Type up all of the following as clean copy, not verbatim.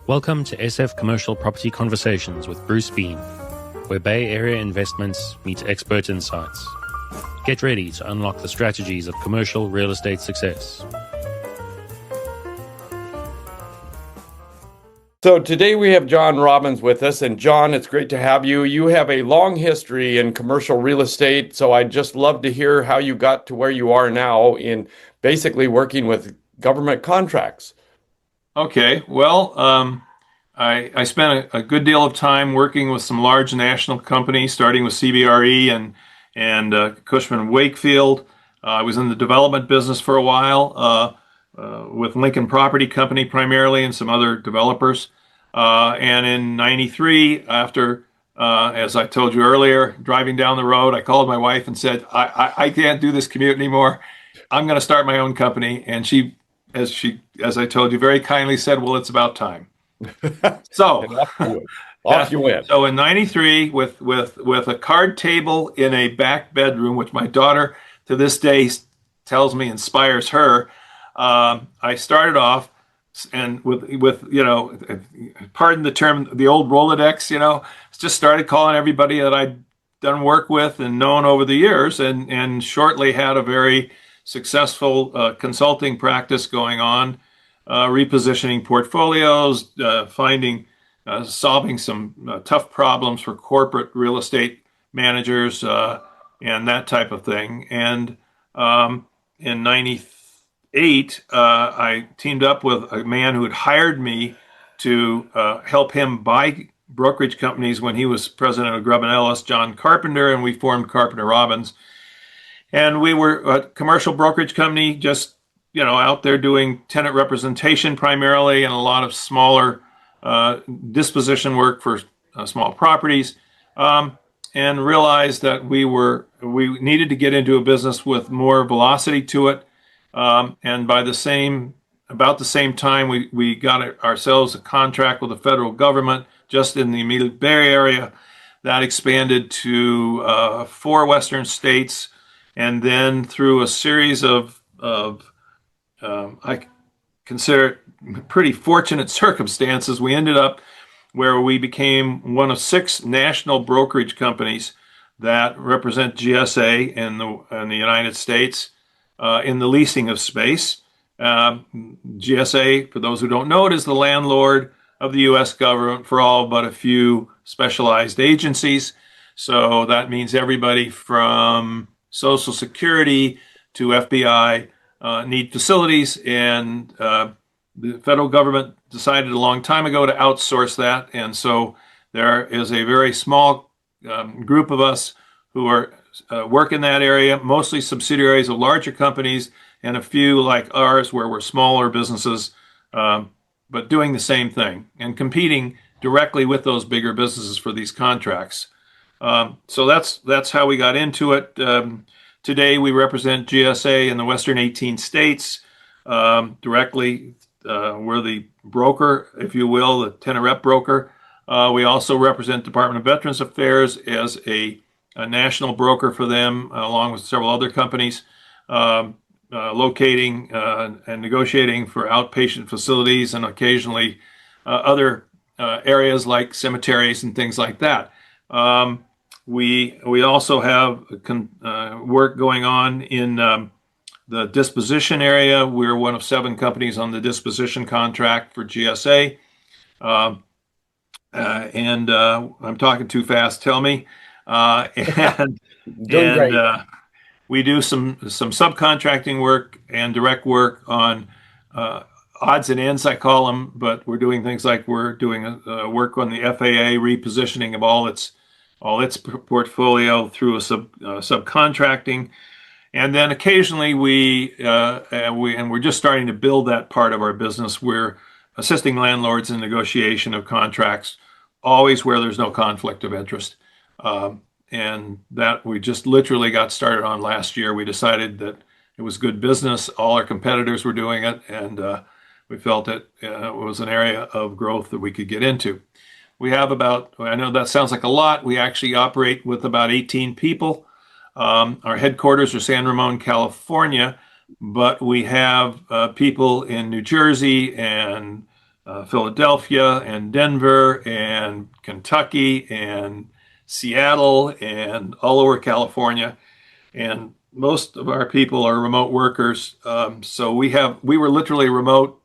Welcome to SF Commercial Property Conversations with Bruce Bean, where Bay Area investments meet expert insights. Get ready to unlock the strategies of commercial real estate success. So today we have John Robbins with us, and John, it's great to have you. You have a long history in commercial real estate, so I'd just love to hear how you got to where you are now in basically working with government contracts. Okay, well, I spent a good deal of time working with some large national companies, starting with CBRE and Cushman & Wakefield. I was in the development business for a while with Lincoln Property Company primarily and some other developers. And in '93, after, as I told you earlier, driving down the road, I called my wife and said, I can't do this commute anymore. I'm going to start my own company. And she, as I told you, very kindly said, well, it's about time. So off you went. So in '93, with a card table in a back bedroom, which my daughter to this day tells me inspires her, I started off and with pardon the term, the old Rolodex, just started calling everybody that I'd done work with and known over the years, and shortly had a very successful consulting practice going on, repositioning portfolios, solving some tough problems for corporate real estate managers and that type of thing. And in '98, I teamed up with a man who had hired me to help him buy brokerage companies when he was president of Grubb & Ellis, John Carpenter, and we formed Carpenter Robbins. And we were a commercial brokerage company, just out there doing tenant representation primarily, and a lot of smaller disposition work for small properties, and realized that we needed to get into a business with more velocity to it. And about the same time, we got ourselves a contract with the federal government just in the immediate Bay Area that expanded to 4 Western states. And then through a series of I consider it pretty fortunate circumstances, we ended up where we became one of 6 national brokerage companies that represent GSA in the United States in the leasing of space. GSA, for those who don't know it, is the landlord of the U.S. government for all but a few specialized agencies. So that means everybody from Social Security to FBI need facilities, and the federal government decided a long time ago to outsource that. And so there is a very small group of us who are work in that area, mostly subsidiaries of larger companies, and a few like ours where we're smaller businesses, but doing the same thing and competing directly with those bigger businesses for these contracts. So that's how we got into it. Today we represent GSA in the Western 18 states directly. We're the broker, if you will, the tenant rep broker. We also represent Department of Veterans Affairs as a national broker for them, along with several other companies, locating and negotiating for outpatient facilities and occasionally other areas like cemeteries and things like that. We also have work going on in the disposition area. We're one of 7 companies on the disposition contract for GSA. And I'm talking too fast, tell me. And we do some subcontracting work and direct work on odds and ends, I call them, but we're doing things like we're doing work on the FAA repositioning of all its portfolio through a subcontracting. And then occasionally we're just starting to build that part of our business. We're assisting landlords in negotiation of contracts, always where there's no conflict of interest. And that we just literally got started on last year. We decided that it was good business. All our competitors were doing it, and we felt it was an area of growth that we could get into. We have I know that sounds like a lot. We actually operate with about 18 people. Our headquarters are San Ramon, California, but we have people in New Jersey and Philadelphia and Denver and Kentucky and Seattle and all over California. And most of our people are remote workers. So we were literally remote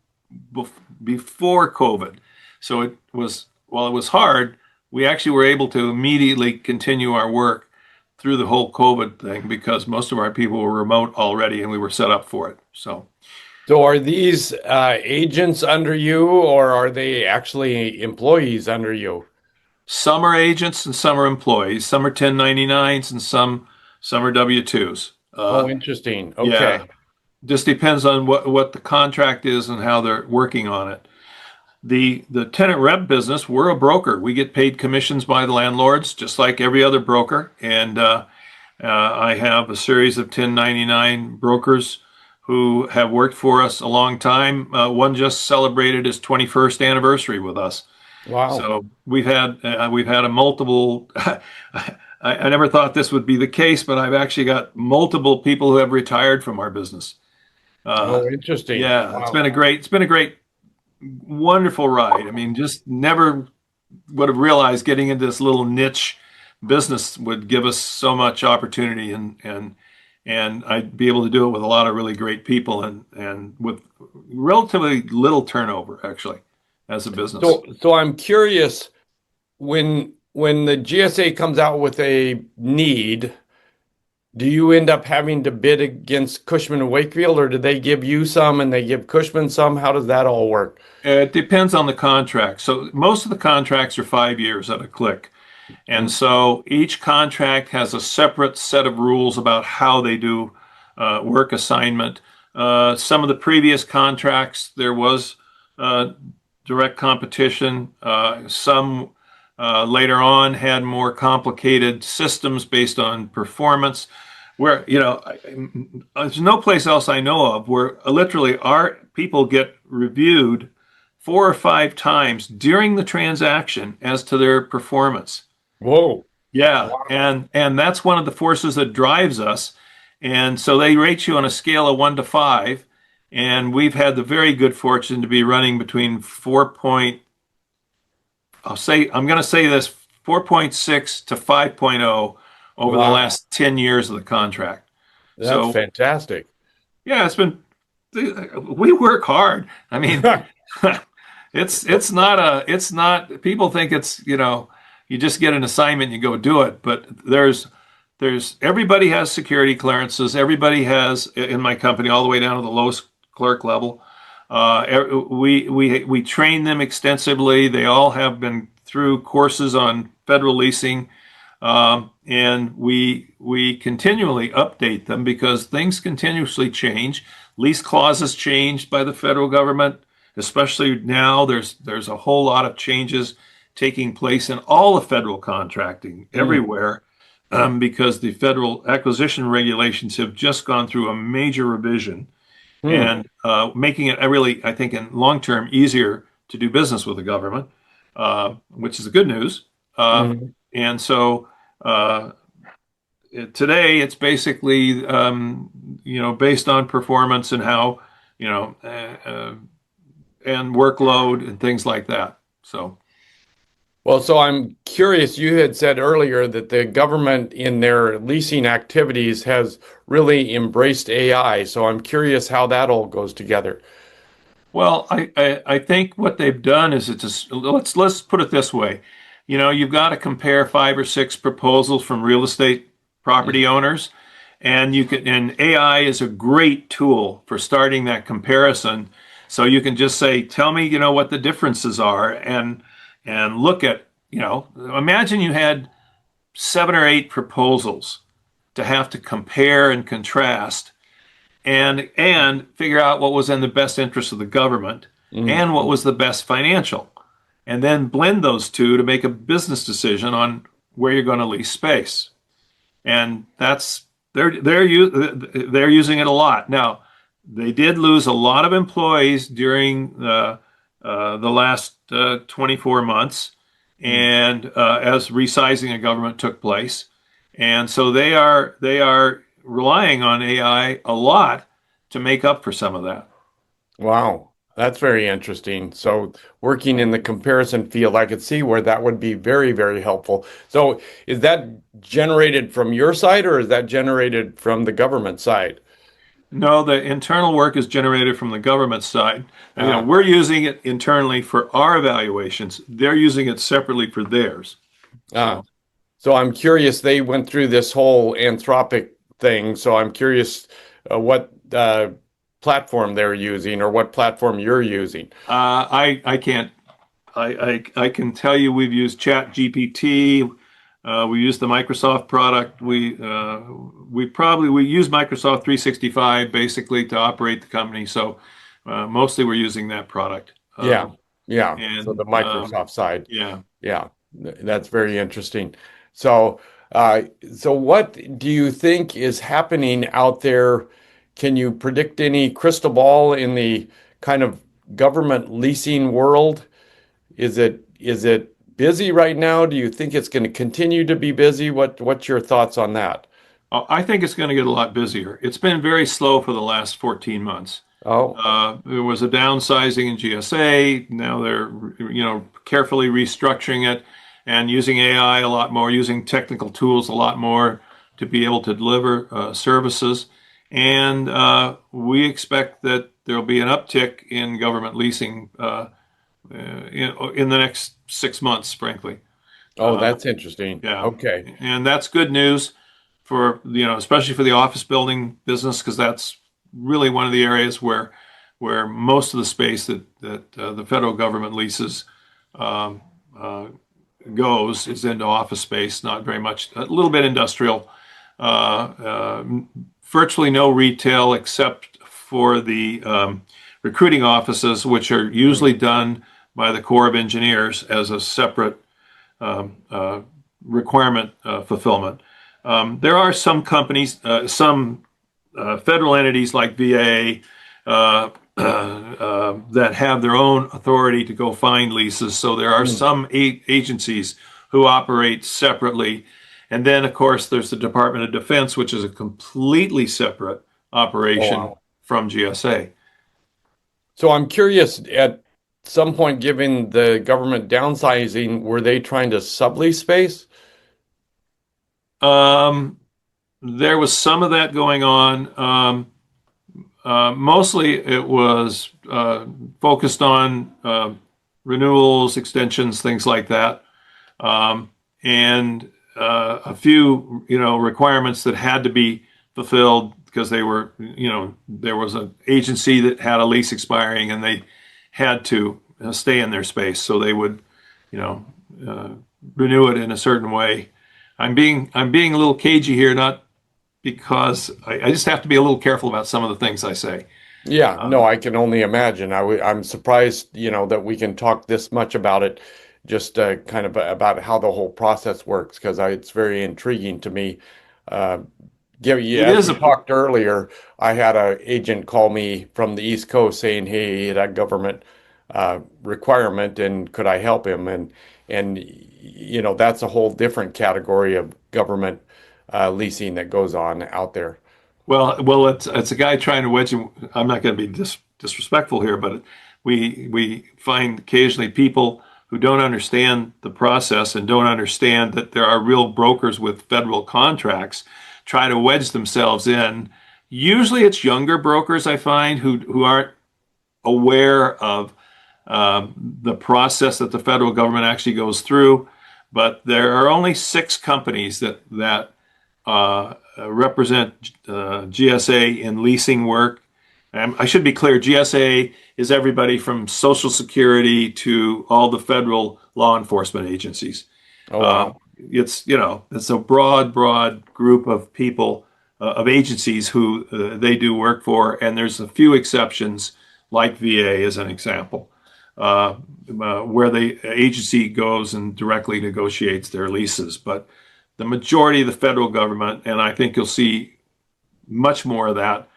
before COVID. So while it was hard, we actually were able to immediately continue our work through the whole COVID thing because most of our people were remote already and we were set up for it. So are these agents under you, or are they actually employees under you? Some are agents and some are employees. Some are 1099s and some are W-2s. Oh, interesting. Yeah, Okay. just depends on what the contract is and how they're working on it. The tenant rep business, we're a broker. We get paid commissions by the landlords, just like every other broker. And I have a series of 1099 brokers who have worked for us a long time. One just celebrated his 21st anniversary with us. Wow. So we've had a multiple. I never thought this would be the case, but I've actually got multiple people who have retired from our business. Oh, interesting. Yeah, Wow. it's been a great, wonderful ride. I mean, just never would have realized getting into this little niche business would give us so much opportunity and I'd be able to do it with a lot of really great people and with relatively little turnover actually as a business. So I'm curious, when the GSA comes out with a need, do you end up having to bid against Cushman and Wakefield, or do they give you some and they give Cushman some? How does that all work? It depends on the contract. So most of the contracts are 5 years at a click. And so each contract has a separate set of rules about how they do work assignment. Some of the previous contracts, there was direct competition. Some later on had more complicated systems based on performance. Where, there's no place else I know of where literally our people get reviewed 4 or 5 times during the transaction as to their performance. Whoa. Yeah, Wow. and that's one of the forces that drives us. And so they rate you on a scale of 1 to 5, and we've had the very good fortune to be running between I'm going to say this 4.6 to 5.0 over the Wow. last 10 years of the contract. That's So fantastic. yeah, we work hard. I mean, it's not people think it's you just get an assignment and you go do it, but there's everybody has security clearances. Everybody has in my company all the way down to the lowest clerk level. We train them extensively. They all have been through courses on federal leasing, and we continually update them because things continuously change. Lease clauses changed by the federal government, especially now. There's a whole lot of changes taking place in all the federal contracting everywhere, because the federal acquisition regulations have just gone through a major revision and making it really, I think, in long term easier to do business with the government, which is the good news. And so today it's basically based on performance and how and workload and things like that. So. Well, so I'm curious, you had said earlier that the government in their leasing activities has really embraced AI. So I'm curious how that all goes together. Well, I think what they've done is let's put it this way. You've got to compare 5 or 6 proposals from real estate property owners, and AI is a great tool for starting that comparison. So you can just say, tell me, what the differences are, and look at, imagine you had 7 or 8 proposals to have to compare and contrast and figure out what was in the best interest of the government and what was the best financial, and then blend those two to make a business decision on where you're going to lease space. And they're using it a lot. Now, they did lose a lot of employees during the last 24 months, and as resizing of government took place, and so they are relying on AI a lot to make up for some of that. Wow. That's very interesting. So working in the comparison field, I could see where that would be very, very helpful. So is that generated from your side or is that generated from the government side? No, the internal work is generated from the government side. And, Ah, we're using it internally for our evaluations. They're using it separately for theirs. ah. So, So I'm curious, they went through this whole Anthropic thing. So I'm curious what platform they're using or what platform you're using. I can't. I can tell you we've used Chat GPT. We use the Microsoft product. We use Microsoft 365 basically to operate the company. So mostly we're using that product. Yeah, yeah. So the And Microsoft side. yeah. Yeah, that's very interesting. So, so what do you think is happening out there? Can you predict any crystal ball in the kind of government leasing world? Is it busy right now? Do you think it's going to continue to be busy? What's your thoughts on that? I think it's going to get a lot busier. It's been very slow for the last 14 months. Oh, There was a downsizing in GSA. Now they're, carefully restructuring it and using AI a lot more, using technical tools a lot more to be able to deliver services. And we expect that there'll be an uptick in government leasing in the next 6 months, frankly. oh, Uh, that's interesting. yeah, Okay. and that's good news for, especially for the office building business, because that's really one of the areas where most of the space that the federal government leases um, uh, goes is into office space, not very much, a little bit industrial, uh, uh, virtually no retail except for the recruiting offices, which are usually done by the Corps of Engineers as a separate um, uh, requirement fulfillment. There are some companies, some federal entities like VA that have their own authority to go find leases. So there are Hmm. some agencies who operate separately. And then, of course, there's the Department of Defense, which is a completely separate Oh, operation wow. from GSA. So I'm curious, at some point, given the government downsizing, were they trying to sublease space? Um, there was some of that going on. Mostly it was focused on renewals, extensions, things like that, and a few, requirements that had to be fulfilled because there was an agency that had a lease expiring and they had to stay in their space, so they would, you know, uh, renew it in a certain way. I'm being a little cagey here, not because I just have to be a little careful about some of the things I say. Yeah, no, Um, I can only imagine. I'm surprised, that we can talk this much about it, just kind of about how the whole process works, because it's very intriguing to me. Uh, it as is we a talked earlier, I had a agent call me from the East Coast saying, "Hey, that government requirement, and could I help him?" And that's a whole different category of government leasing that goes on out there. well, it's a guy trying to wedge him. I'm not going to be disrespectful here, but we find occasionally people who don't understand the process and don't understand that there are real brokers with federal contracts try to wedge themselves in. Usually, it's younger brokers I find who aren't aware of the process that the federal government actually goes through. But there are only 6 companies that represent GSA in leasing work. I should be clear, GSA is everybody from Social Security to all the federal law enforcement agencies. Oh, Uh, wow. it's a broad group of people, of agencies who they do work for, and there's a few exceptions, like VA as an example, uh, where the agency goes and directly negotiates their leases. But the majority of the federal government, and I think you'll see much more of that.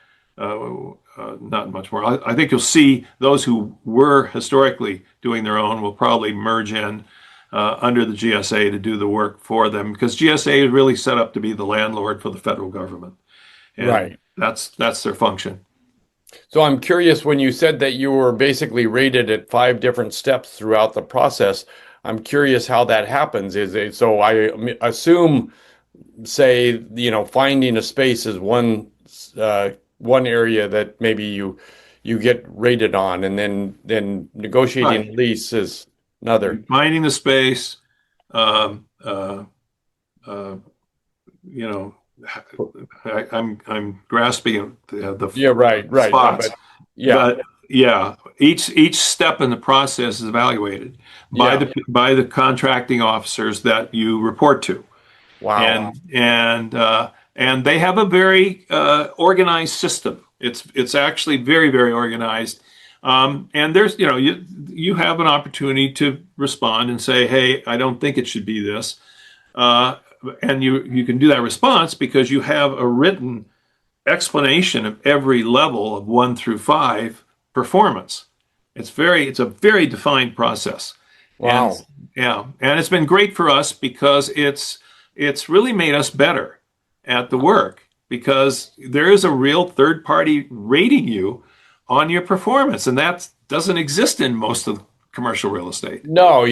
Not much more. I think you'll see those who were historically doing their own will probably merge in under the GSA to do the work for them, because GSA is really set up to be the landlord for the federal government, and Right. that's their function. So I'm curious when you said that you were basically rated at five different steps throughout the process. I'm curious how that happens. Is it so? Assume, say, finding a space is one area that maybe you get rated on, and then negotiating Right. a lease is another. Finding the space, um, uh, uh, you know, I'm grasping Yeah, right, right. No, spots, but yeah, but yeah, each step in the process is evaluated by yeah. the contracting officers that you report to, Wow. and they have a very organized system. It's actually very organized. And there's you have an opportunity to respond and say, hey, I don't think it should be this. Uh, and you can do that response because you have a written explanation of every level of 1 through 5 performance. It's a very defined process, and Wow. yeah, and it's been great for us because it's really made us better at the work because there is a real third party rating you on your performance, and that doesn't exist in most of commercial real estate. No,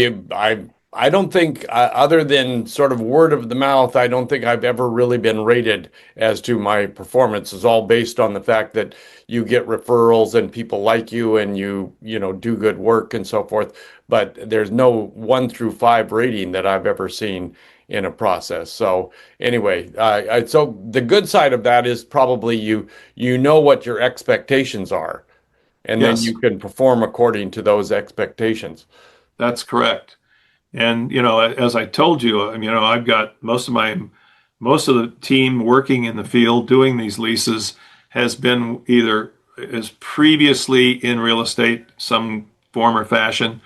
I don't think other than sort of word of the mouth, I don't think I've ever really been rated as to my performance. It's all based on the fact that you get referrals and people like you and you do good work and so forth. But there's no 1 through 5 rating that I've ever seen in a process. So anyway, so the good side of that is probably you know what your expectations are, and then Yes, you can perform according to those expectations. that's correct. And as I told you, I've got most of the team working in the field doing these leases has been either is previously in real estate, some form or fashion,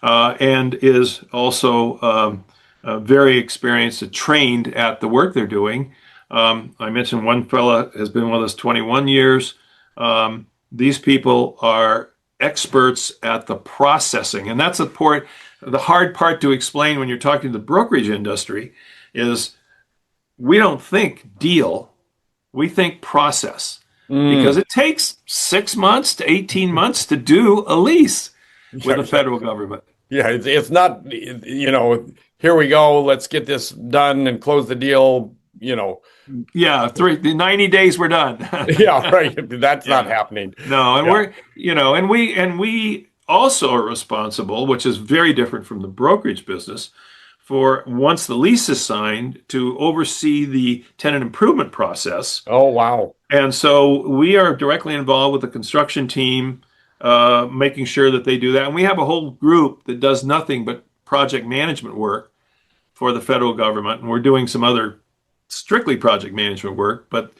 and is also very experienced and trained at the work they're doing. I mentioned one fella has been with us 21 years. These people are experts at the processing, and that's the hard part to explain when you're talking to the brokerage industry is we don't think deal, we think process because Mm. it takes 6 months to 18 months to do a lease with Yeah, the federal government. yeah, it's not, here we go, let's get this done and close the deal. Yeah, the 90 days we're done. Yeah, right. That's not Yeah. happening. No, and Yeah. we also are responsible, which is very different from the brokerage business, for once the lease is signed to oversee the tenant improvement process. Oh, wow. And so we are directly involved with the construction team, making sure that they do that. And we have a whole group that does nothing but project management work for the federal government, and we're doing some other strictly project management work. But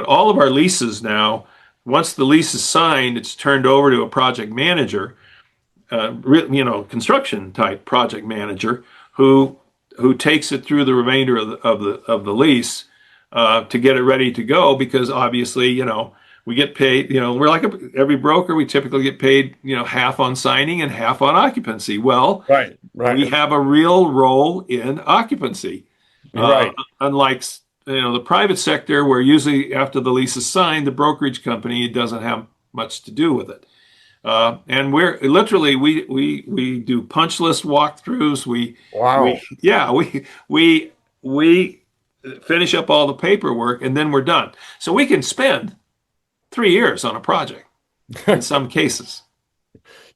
all of our leases now, once the lease is signed, it's turned over to a project manager, construction type project manager who takes it through the remainder of the lease to get it ready to go. Because obviously, we get paid. We're like every broker. We typically get paid, half on signing and half on occupancy. Well, Right, we right, have a real role in occupancy, right. unlike the private sector, where usually after the lease is signed, the brokerage company doesn't have much to do with it. And we're literally we do punch list walkthroughs. Wow. We finish up all the paperwork and then we're done. So we can spend 3 years on a project in some cases.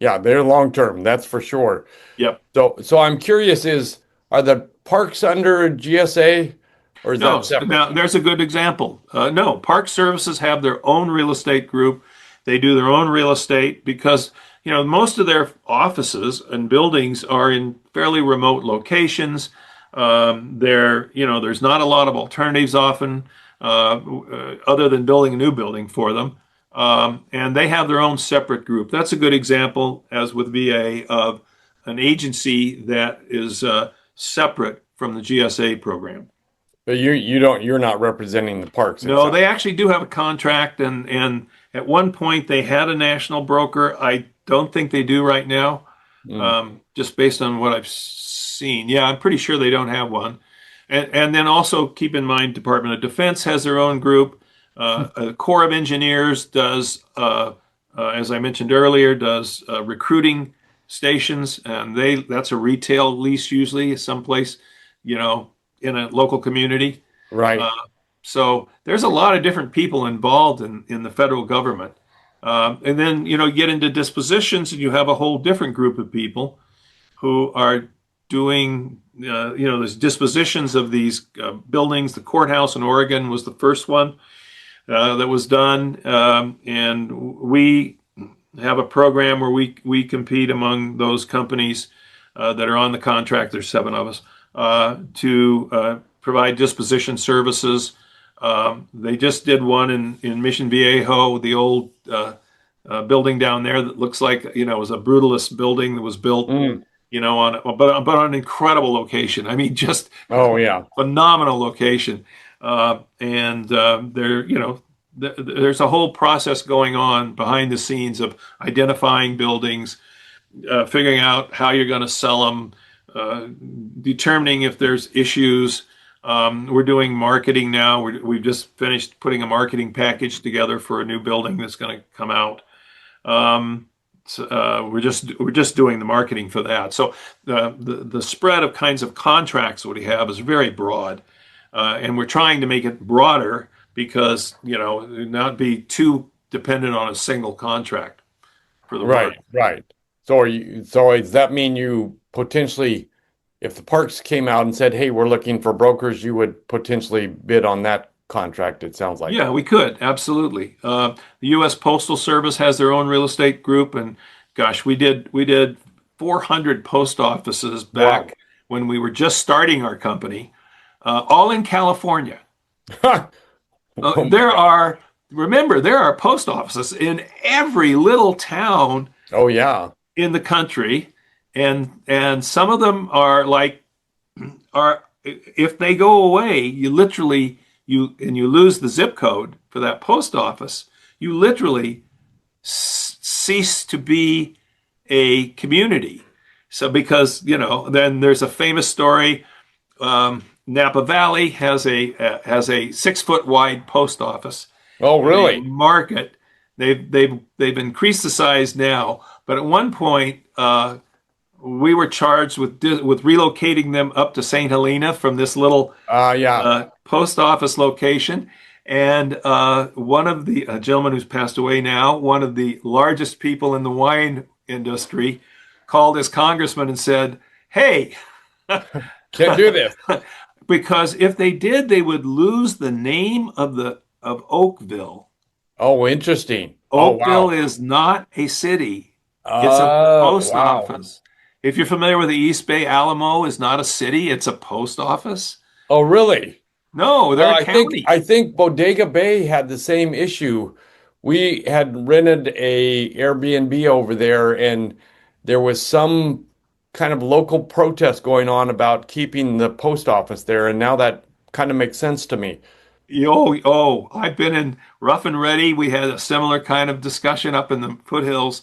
Yeah, they're long term, that's for sure. Yep. So I'm curious, are the parks under GSA or is No, that separate? now there's a good example. No, Park Services have their own real estate group. They do their own real estate because, most of their offices and buildings are in fairly remote locations. There's not a lot of alternatives often, other than building a new building for them. And they have their own separate group. That's a good example, as with VA, of an agency that is separate from the GSA program. But you're not representing the parks, it No, sounds. they actually do have a contract, and at one point they had a national broker. I don't think they do right now, Mm. just based on what I've seen. Yeah, I'm pretty sure they don't have one. And then also keep in mind, Department of Defense has their own group. The Corps of Engineers does as I mentioned earlier, does recruiting stations, and that's a retail lease usually, someplace, in a local community. Right. Uh, so there's a lot of different people involved in the federal government. And then, you get into dispositions, and you have a whole different group of people who are doing, there's dispositions of these buildings. The courthouse in Oregon was the first one that was done. And we have a program where we compete among those companies that are on the contract. There's 7 of us to provide disposition services. They just did one in Mission Viejo, the old building down there that looks like it was a brutalist building that was built but on an incredible location. I mean, just Oh, yeah. phenomenal location. And there's a whole process going on behind the scenes of identifying buildings, figuring out how you're going to sell them, determining if there's issues. We're doing marketing now. We've just finished putting a marketing package together for a new building that's going to come out. We're just doing the marketing for that. So the spread of kinds of contracts that we have is very broad, and we're trying to make it broader because not be too dependent on a single contract for the work. Right. So does that mean you potentially, if the parks came out and said, "Hey, we're looking for brokers," you would potentially bid on that contract? It sounds like. Yeah, we could absolutely. The U.S. Postal Service has their own real estate group, and gosh, we did 400 post offices back Wow. when we were just starting our company, all in California. There are post offices in every little town Oh, yeah. in the country, and some of them are if they go away, you lose the zip code for that post office, you literally cease to be a community. So because then there's a famous story. Napa Valley has a 6-foot wide post office. Oh, really? Market. They've increased the size now, but at one point we were charged with relocating them up to St. Helena from this little post office location. And one of the gentleman who's passed away now, one of the largest people in the wine industry, called his congressman and said, "Hey, Can't do this." because if they did, they would lose the name of Oakville. Oh, interesting. Oakville Oh, wow. is not a city. It's a post Wow. office. If you're familiar with the East Bay, Alamo is not a city, it's a post office. Oh, really? No, they're Well, a county. I think Bodega Bay had the same issue. We had rented a Airbnb over there, and there was some kind of local protest going on about keeping the post office there, and now that kind of makes sense to me. I've been in Rough and Ready. We had a similar kind of discussion up in the foothills.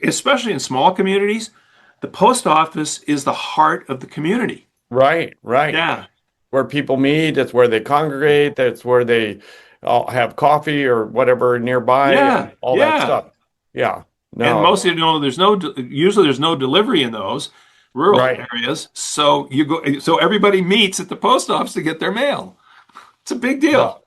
Especially in small communities, the post office is the heart of the community. Right. Yeah. Where people meet, it's where they congregate, that's where they all have coffee or whatever nearby, and all that stuff. Yeah. And No. most of usually there's no delivery in those rural Right. areas. So so everybody meets at the post office to get their mail. It's a big deal.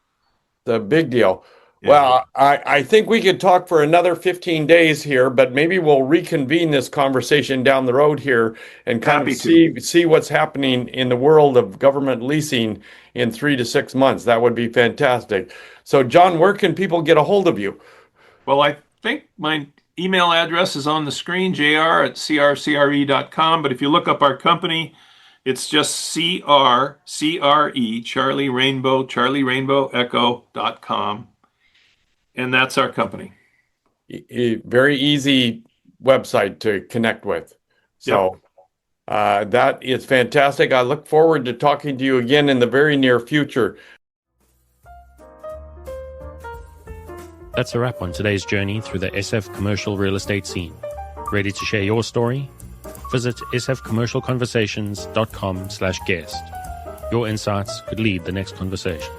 The big deal. Yeah. Well, I think we could talk for another 15 days here, but maybe we'll reconvene this conversation down the road here and kind Happy of to. see what's happening in the world of government leasing in 3 to 6 months. That would be fantastic. So, John, where can people get a hold of you? Well, I think my email address is on the screen, jr@crcre.com. But if you look up our company, it's just CRE, Charlie Rainbow Echo.com. And that's our company. Very easy website to connect with. So that is fantastic. I look forward to talking to you again in the very near future. That's a wrap on today's journey through the SF commercial real estate scene. Ready to share your story? Visit sfcommercialconversations.com/guest. Your insights could lead the next conversation.